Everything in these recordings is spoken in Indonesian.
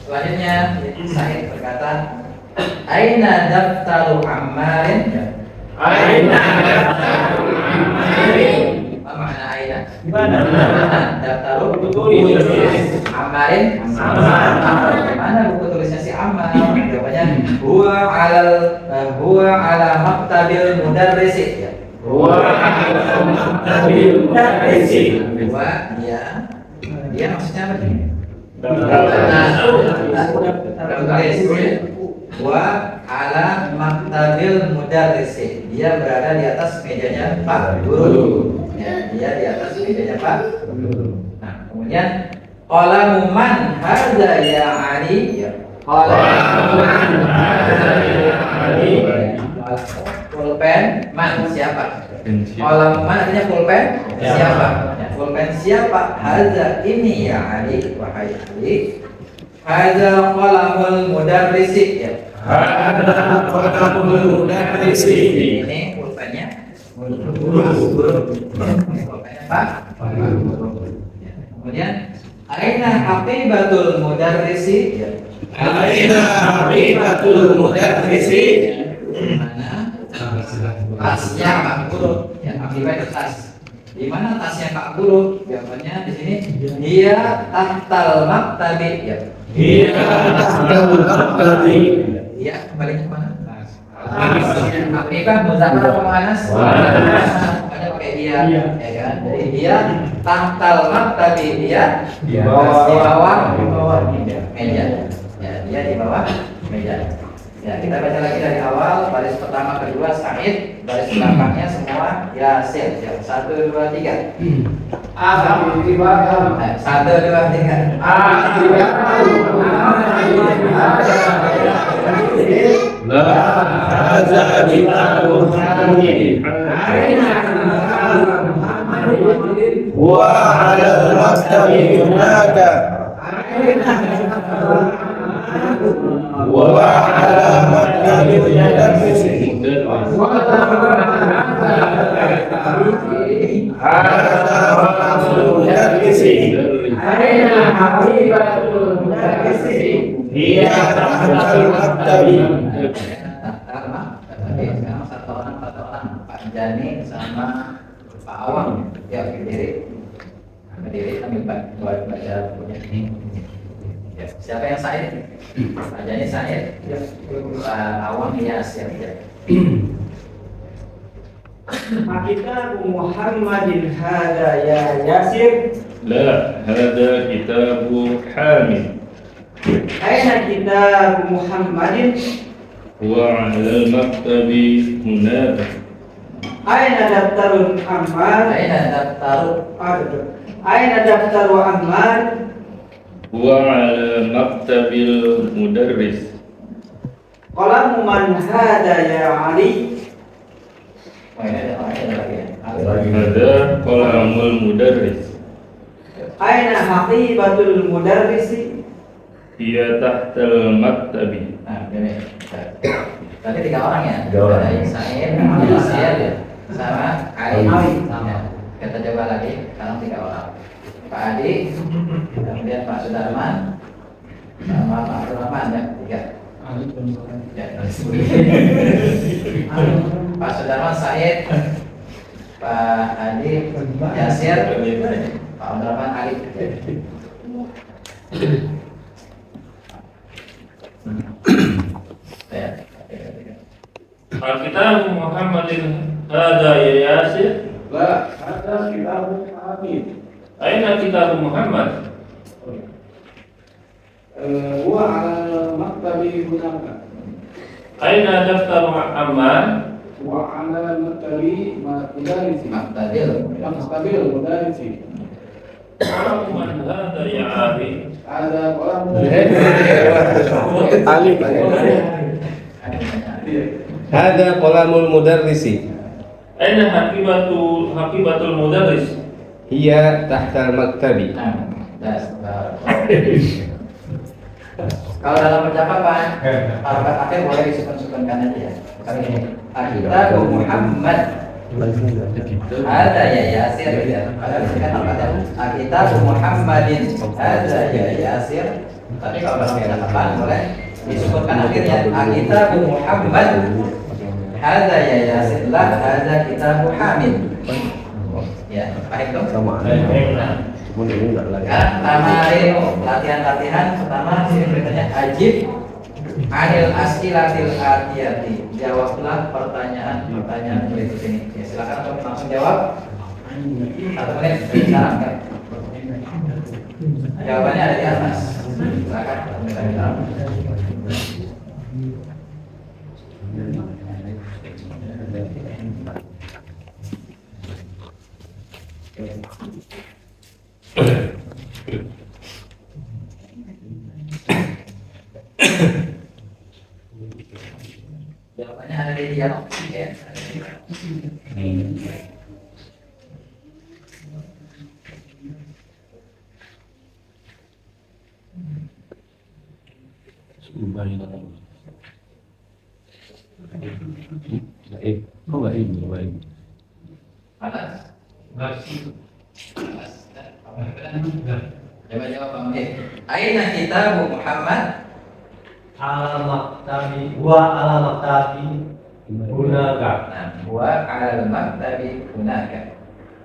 Selanjutnya Said berkata, Aina daftaru Ammarin? Aina daftaru Ammarin? Apa makna Aina? Daftaru Ammarin? Mana buku tulisnya si Ammar? Jawabannya huwa ala maktabil mudarrisi. Huwa ala maktabil mudarrisi. Dia maksudnya apa nih? Wa ala maktabil mudarrisi. Dia berada di atas mejanya Pak Guru. Ya, dia di atas mejanya Pak Guru. Nah, kemudian qalamu man hadza ya Ali? Ya. Qalamu man hadza ya Ali? Pulpen man siapa? Qalamu man artinya pulpen siapa? Pulpen siapa? Hadza ini ya Ali, wahai Ali. Hadza qalamul mudarrisi ya. Hadza qalamul mudarrisi. Ini pulpennya guru. Pulpennya Pak Guru. Kemudian aina haqibatul mudarrisi ya. Aina haqibatul mudarrisi. Mana tasnya Pak Guru? Ya, haqibat itu tas. Di mana tasnya Pak Guru? Jawabannya di sini. Dia tahtal maktabi ya. Dia tahtal maktabi. Dia kembalinya kemana? Haqiqah muzakkar atau muannas? Makanya pakai dia, ya kan? Jadi dia tahtal maktabi, dia di bawah meja. Ya, dia di bawah meja. Ya, kita baca lagi dari awal, baris pertama, kedua Said, baris belakangnya semua Yasir. Ya, 1, 2, 3. Akibat 1, 2, 3. La hadza kitabun hamid. Wa 'ala al-maktabi hunaka. Wa 'ala maktabi mudarrisi. Hadza qalamul mudarrisi. Aina haqibatul mudarrisi? Hiya tahtal maktabi. Sekarang satu orang, Pak Jani sama Pak Awang. Ya, berdiri sambil baca bukunya. Ya, siapa yang Said? Pak Jani Said. Pak Awang Yasir. Ya. Kitab Muhammadin hada ya Yasir. La, hada kitabu Hamid. Aina kitab Muhammadin? Huwa 'ala al-maktabi hunaka. Aina daftarul Ammar? Aina daftaru Ammar? Huwa 'ala maktabil mudarris. Qalamu man hada ya Ali? Oh, ini ada lagi ya. Hada qalamul mudarris. Aina haqibatul mudarrisi? Hiya tahtal maktabi. Nah, ini. Tadi 3 orang ya. 3 orang. Ada Said, Yasir, sama Ali. Ya. Kita coba lagi. Sekarang 3 orang. Pak Adi, kemudian Pak Sudarman, sama Pak Abdurrahman ya. 3. Ya, Pak Sudarman, Said, Pak Adi, Yasir, Pak Abdurrahman, Ali. Kitab Muhammadin hada ya Yasir. La hadza kitabun hamid. Aina kitab Muhammad? Huwa 'ala maktabi hunaka. Aina daftar Ammar? Wa 'ala maktabi mudarrisi. Maktabil mudarrisi. Qalamu man hada ya Ali? Ada qalam Ali. Hada qalamul mudarrisi. Aina haqibatul mudarris? Hiya tahtal maktabi. Nah, kalau dalam percakapan, harokat akhir boleh disukun-sukunkan aja ya. Kali ini, Kitab Muhammad. Ada ya Yasir ya. Padahal ini kan apa? Kitab Muhammadin. Ada ya Yasir. Tapi kalau pakai apa boleh disebutkan akhirnya Kitab Muhammad. Ada ya Yasir lah. Ada Kitab Hamid. Ya, baik dong. Sama. Tamarin latihan-latihan pertama sini beritanya ajib anil askilatil atiyati. Jawablah pertanyaan berikut ini. Ya, silakan untuk langsung jawab. 1 menit sekarang kan. Jawabannya ada di atas. Silakan 1 menit sekarang. Jawabannya ada di dialog ya. Kok nggak ini? Panas? Coba jawab Pak Muhid. Aina kitab Muhammad? Ala maktabi hunaka. Nah, wa ala maktabi hunaka.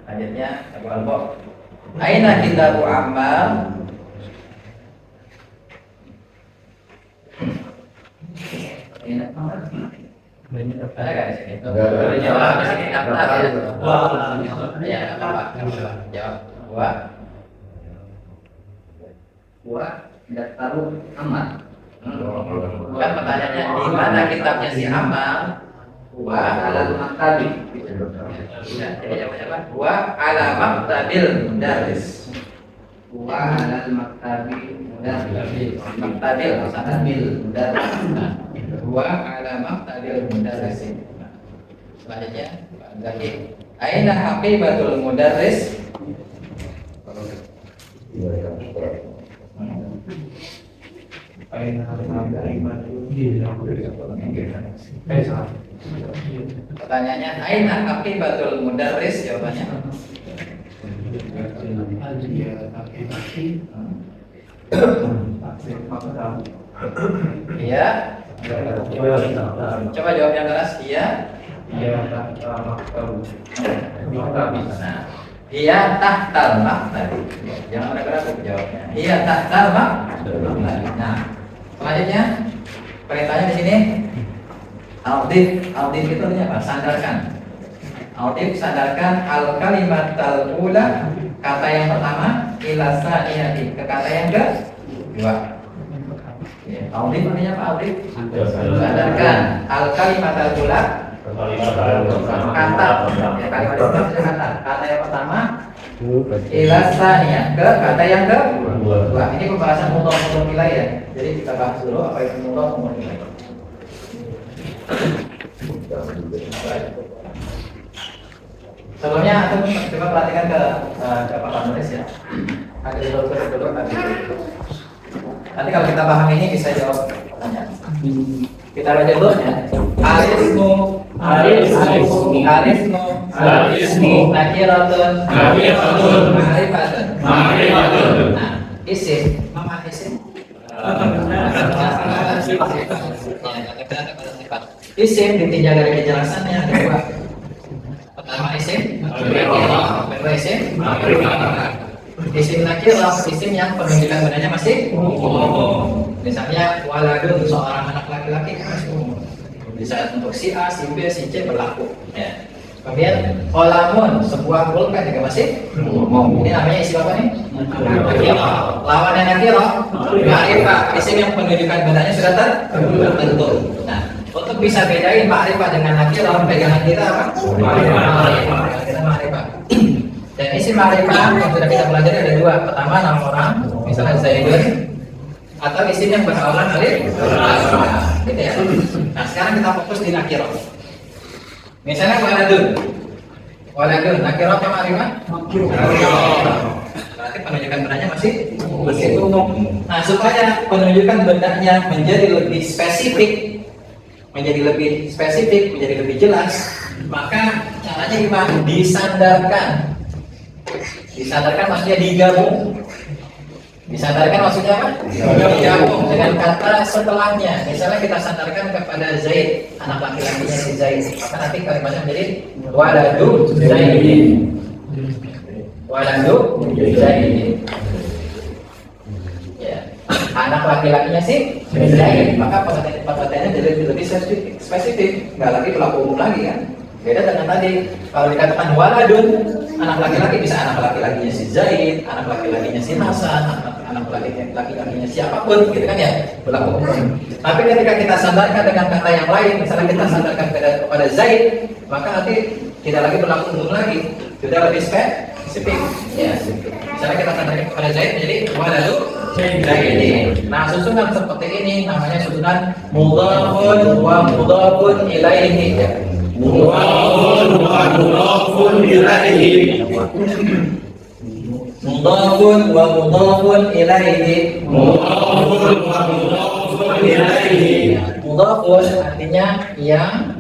Lanjutnya Abu Albo. Aina kitab Ammar? Ada nggak di sini? Boleh jawab di sini daftar ya. Ya, apa? Jawab. Wa daftaru Ammar. Kan pertanyaannya di mana kitabnya si Ammar? Wa alal maktabi. Ya, jadi jawabannya apa? Wa ala maktabil mudarris. Wa alal maktabi mudarris. Maktabil maktabil mudarris. Wa ala maktabil mudarris. Selanjutnya Pak Zaki. Aina haqibatul mudarris? Pertanyaannya aina haqibatul mudarris? Jawabannya iya. Coba jawab yang keras. Iya. Nah, iya tahtal maktabi. Jangan ragu-ragu jawabnya. Iya tahtal maktabi. Nah, selanjutnya perintahnya di sini. Audif itu artinya apa? Sandarkan. Audif sandarkan al kalimatal ula, kata yang pertama, ila saniyati, ke kata yang kedua. Ya, audif artinya apa? Audif sandarkan al kalimatal ula, kata ya, kalimat itu maksudnya kata yang pertama ila saniyah, ke kata yang kedua. Ini pembahasan mudhaf nilai ya. Jadi kita bahas dulu apa itu mudhaf nilai. Sebelumnya aku coba perhatikan ke Pak penulis ya. Ada dulu. Nanti kalau kita paham ini bisa jawab pertanyaan. Kita baca dulu ya. Arismu, nakiratun, ma'rifatun. Nah, isim, mama isim. Isim ditinjau dari kejelasannya ada dua. Pertama isim, kedua isim. Isim nakirah, isim yang penunjukan benarnya masih umum. Misalnya waladun, seorang anak laki-laki kan masih umum. Bisa untuk si A, si B, si C berlaku. Ya. Kemudian kolamun, sebuah pulpen juga masih umum. Ini namanya isim apa nih? Nakirah. Lawannya nakirah, ma'rifah, isim yang penunjukan benarnya sudah tertentu. Nah, untuk bisa bedain ma'rifah dengan nakirah, pegangan kita apa? Ma'rifah. Dan isim ma'rifah yang sudah kita pelajari ada dua. Pertama nama orang, misalnya Zaidun, atau isim yang berawalan alif. Gitu ya. Nah, sekarang kita fokus di nakirah. Misalnya waladun, nakirah apa ma'rifah? Berarti penunjukan bendanya masih umum. Nah, supaya penunjukan bendanya menjadi lebih spesifik, menjadi lebih jelas, maka Caranya gimana? Disandarkan. Disandarkan maksudnya digabung. Disandarkan maksudnya apa? Digabung dengan kata setelahnya. Misalnya kita sandarkan kepada Zaid, anak laki-lakinya si Zaid. Maka nanti kalimatnya menjadi waladu Zaidin. Waladu Zaidin. Ya, anak laki-lakinya si Zaid. Maka pengertiannya jadi lebih spesifik. Nggak lagi pelaku umum lagi kan? Beda dengan tadi, kalau dikatakan waladun, anak laki-laki bisa anak laki-lakinya si Zaid, anak laki-lakinya si Hasan, anak laki-lakinya siapapun, gitu kan ya, berlaku umum. Tapi ketika kita sandarkan dengan kata yang lain, misalnya kita sandarkan kepada Zaid, maka nanti tidak lagi berlaku umum lagi, sudah lebih spesifik. Ya, misalnya kita sandarkan kepada Zaid menjadi waladu Zaidin. Nah, susunan seperti ini namanya susunan mudhafun wa mudhafun ilaihi. Mudhafun wa mudhafun ilaihi. Mudhafun wa mudhafun ilaihi. Mudhafun wa mudhafun ilaihi. Mudhafun artinya yang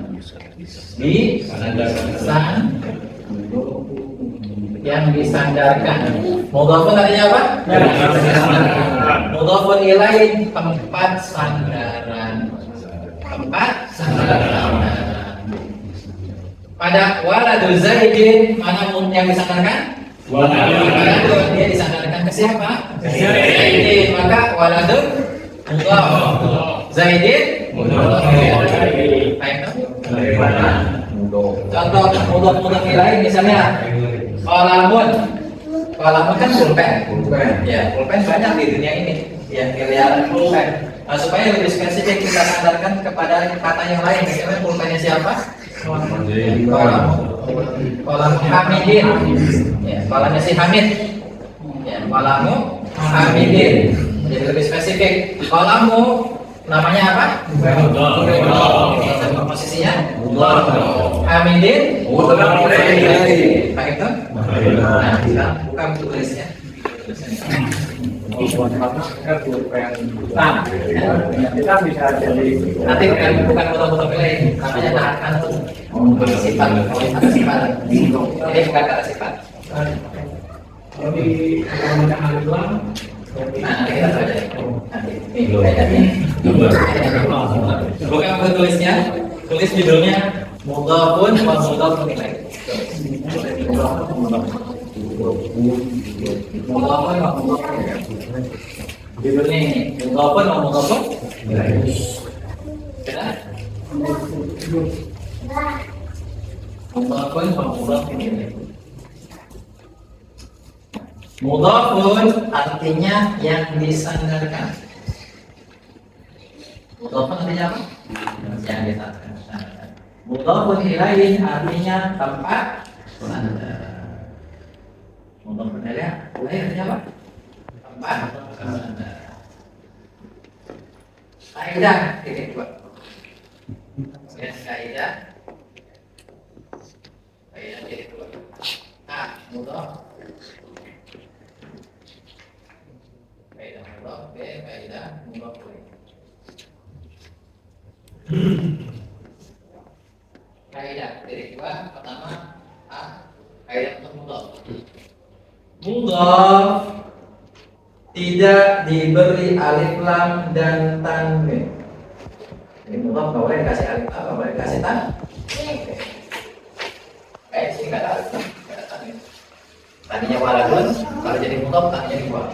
disandarkan. Mudhafun artinya apa? Mudhafun ilaihi, tempat sandaran. Tempat sandaran. Pada waladu Zaidin, mana yang disandarkan? Waladu. Dia disandarkan ke siapa? Zaidin. Maka waladu mudhaf. Zaidin mudhaf. Contoh mudhaf ilaih misalnya qalamun. Qalamun kan pulpen. Ya, pulpen banyak di dunia ini. Ya, miliaran pulpen. Nah, supaya lebih spesifik kita sandarkan kepada kata yang lain. Misalnya pulpennya siapa? Kolam Hamidin. Ya, kolamnya si Hamid. Ya, kolamu Hamidin. Jadi lebih spesifik. Kolamu namanya apa? Posisinya Hamidin. Pak itu? Nah, buka tulisnya. Nah, kita bisa jadi nanti bukan foto-foto lain, namanya akan sifat, sifat. Ini bukan kata sifat. Jadi namanya Al-Islam. Nah, nanti kita pelajari. Nanti ini kayaknya. Bukan foto tulisnya, tulis judulnya mudhafun wa mudhafun ilaih. Mudhafun wa mudhafun ilaih. Judulnya ini mudhafun wa mudhafun ilaih. Benar? Mudhafun wa mudhafun ilaih. Mudhafun artinya yang disandarkan. Mudhafun artinya apa? Yang disandarkan. Mudhafun ilaih artinya tempat sandar. Mudhafun ilaih artinya apa? Tempat sandar. Kaidah titik dua. Ya, kaidah titik dua. A, mudhaf. Kaidah mudhaf. B, kaidah mudhaf. Kaidah titik dua. Pertama, A, kaidah untuk mudhaf. Mudhaf tidak diberi alif lam dan tanwin. Jadi mudhaf nggak boleh dikasih alif lam, nggak boleh dikasih tanwin. Sini nggak ada alif lam, nggak ada tanwin. Tadinya waladun, kalau jadi mudhaf tadinya dibuang.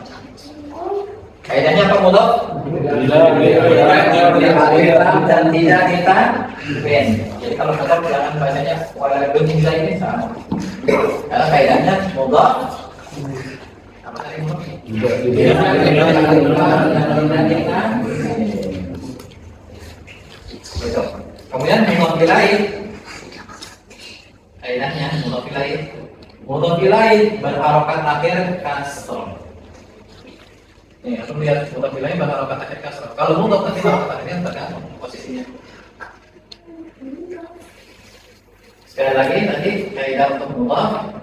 Kaidahnya apa mudhaf? Tidak diberi alif lam dan tidak ditanwin. Jadi kalau mudhaf jangan bacanya waladun hingga ini sama. Karena kaidahnya mudhaf. Apa tadi mudhaf? Kemudian mudhaf ilaih. Kaidahnya mudhaf ilaih. Mudhaf ilaih berharokat akhir kasroh. Nih, atau lihat mudhaf ilaih berharokat akhir kasroh. Kalau mudhaf nanti harokat akhirnya tergantung posisinya. Sekali lagi tadi kaidah untuk mudhaf.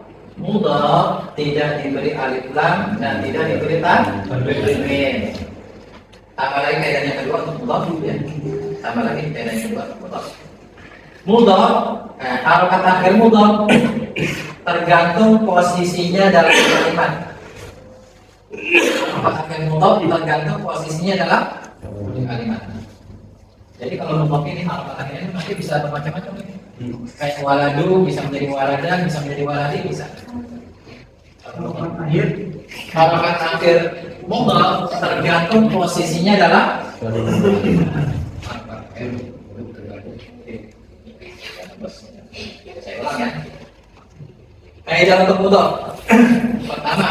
Mudhaf tidak diberi alif lam dan tidak diberi tanwin. Tambah lagi kaidahnya kedua untuk mudhaf ya. Tambah lagi kaidahnya kedua untuk mudhaf. Mudhaf, harokat akhir mudhaf tergantung posisinya dalam kalimat. Harokat akhir mudhaf tergantung posisinya dalam kalimat. Jadi kalau mudhaf ini harokat akhirnya nanti bisa bermacam-macam. Kayak waladu bisa menjadi waladan, bisa menjadi waladi, bisa. Harokat akhir mudhaf tergantung posisinya dalam saya ulang ya. Kaidah untuk mudhaf. Pertama,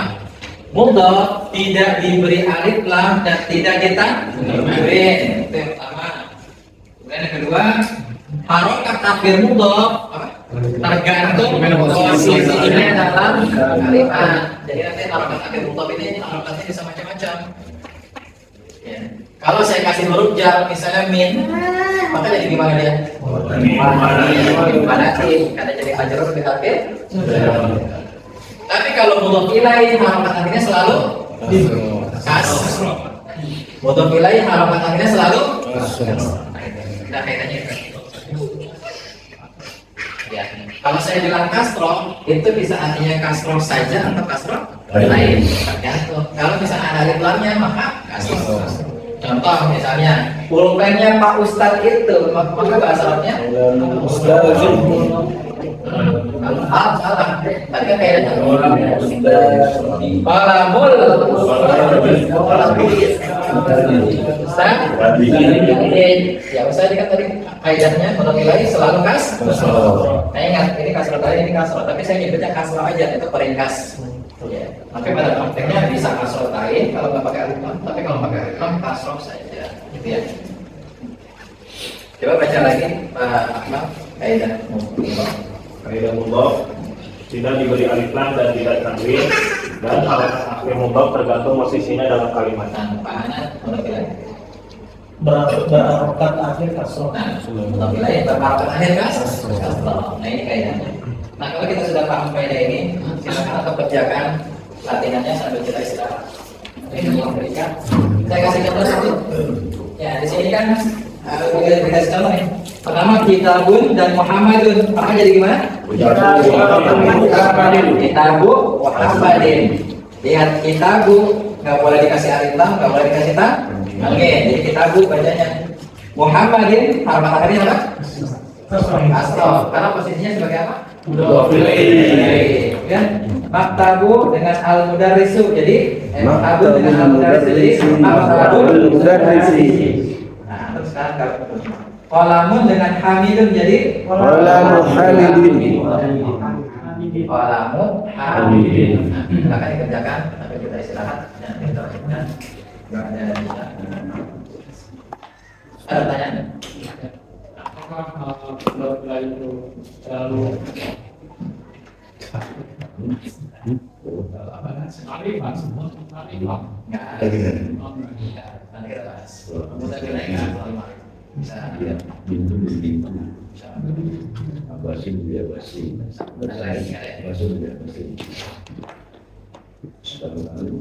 mudhaf tidak diberi alif lam dan tidak ditanwin. Itu yang pertama. Kemudian yang kedua, harokat akhir mudhaf tergantung posisinya dalam kalimat. Jadi nanti harokat akhir mudhaf ini harokatnya bisa macam-macam. Ya. Kalau saya kasih huruf jar misalnya min, maka jadi gimana dia? Manatin, karena jadi ajrur di akhir. Tapi kalau mudhaf ilaih harokat akhirnya selalu kasroh. Mudhaf ilaih harokat akhirnya selalu kasroh. Nah, kaitannya itu. Ya, kalau saya bilang kasroh, itu bisa artinya kasroh saja atau kasroh lain. Tergantung. Kalau misalnya ada alif lamnya, maka kasroh. Contoh misalnya pulpennya Pak Ustadz itu, maka bahasa Arabnya salah. Tadi kan kayak Palamul ya Ustaz ini kan tadi kaidahnya menilai selalu kasroh. Nah ingat ini kasroh tadi, ini kasroh, tapi saya nyebutnya kasroh aja, itu peringkas. Ya. Tapi pada prakteknya bisa kasroh tain kalau nggak pakai alif lam, tapi kalau pakai alif lam kasroh saja, gitu ya. Coba baca lagi Pak Ahmad kaidah mudhaf. Kaidah mudhaf tidak diberi alif lam dan tidak tanwin, dan harokat akhir mudhaf tergantung posisinya dalam kalimat. Nah, Pak Anas mudhaf ilaih. Berharokat akhir kasroh. Nah, mudhaf ilaih berharokat akhir kasroh. Nah ini kaidahnya. Nah kalau kita sudah paham kaidah ini, silakan atau kerjakan latihannya sambil kita istirahat. Ini yang berikan. Saya kasih contoh satu. Ya di sini kan kita kasih contoh nih. Pertama kitabun dan Muhammadun. Apa jadi gimana? Kitabu Muhammadin. Lihat kitabu nggak boleh dikasih alif lam, nggak boleh dikasih ta. Oke, jadi kitabu bacanya. Muhammadin harokat akhirnya apa? Kasroh. Karena posisinya sebagai apa? Ya, maktabu dengan al-mudarrisu. Jadi maktabu dengan al-mudarrisu. Jadi maktabul mudarrisi. Nah, terus sekarang qalamun dengan hamidun jadi Qalamu hamidin. qalamun hamidin. Silakan dikerjakan sampai kita istirahat dan kita lanjutkan. Ada pertanyaan? Apakah berbeda itu selalu sekali pak semua sekali pak? Nggak ada. Nanti kita bahas. Mudah naik selalu bisa lihat. Basim dia basim. Basim dia basim. Lalu